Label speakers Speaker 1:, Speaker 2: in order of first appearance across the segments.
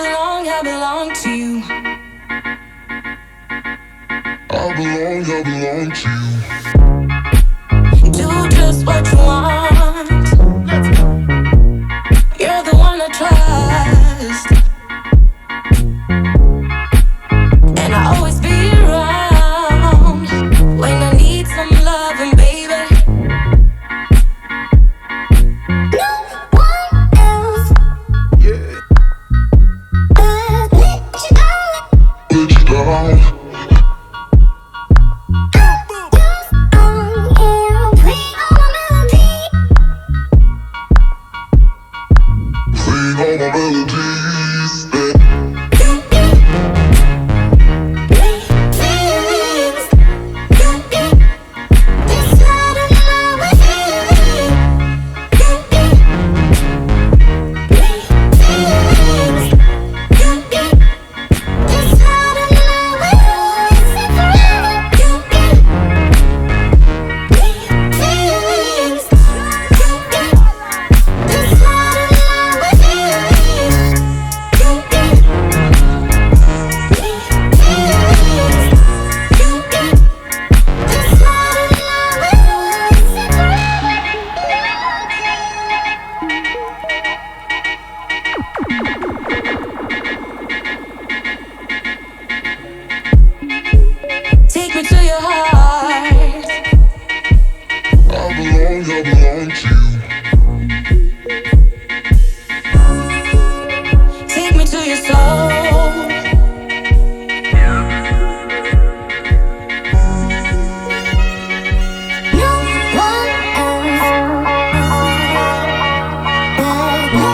Speaker 1: I belong to you. I belong to you. Do just what you want. You're the one I trust, and I'll always be around when I need some loving, baby. No one else. Yeah. Let you down. Let you down. All my melodies take me to your heart. I belong to you. Take me to your soul. No one else.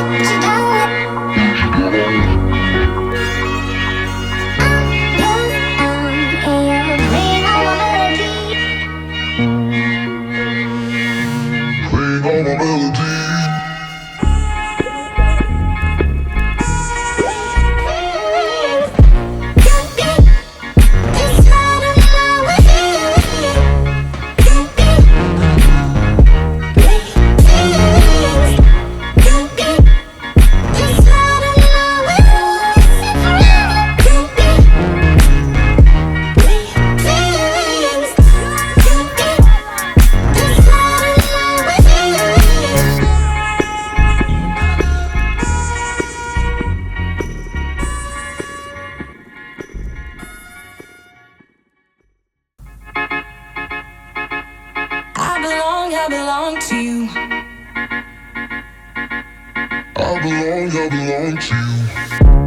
Speaker 1: Let you down. All my melodies. I belong to you. I belong to you.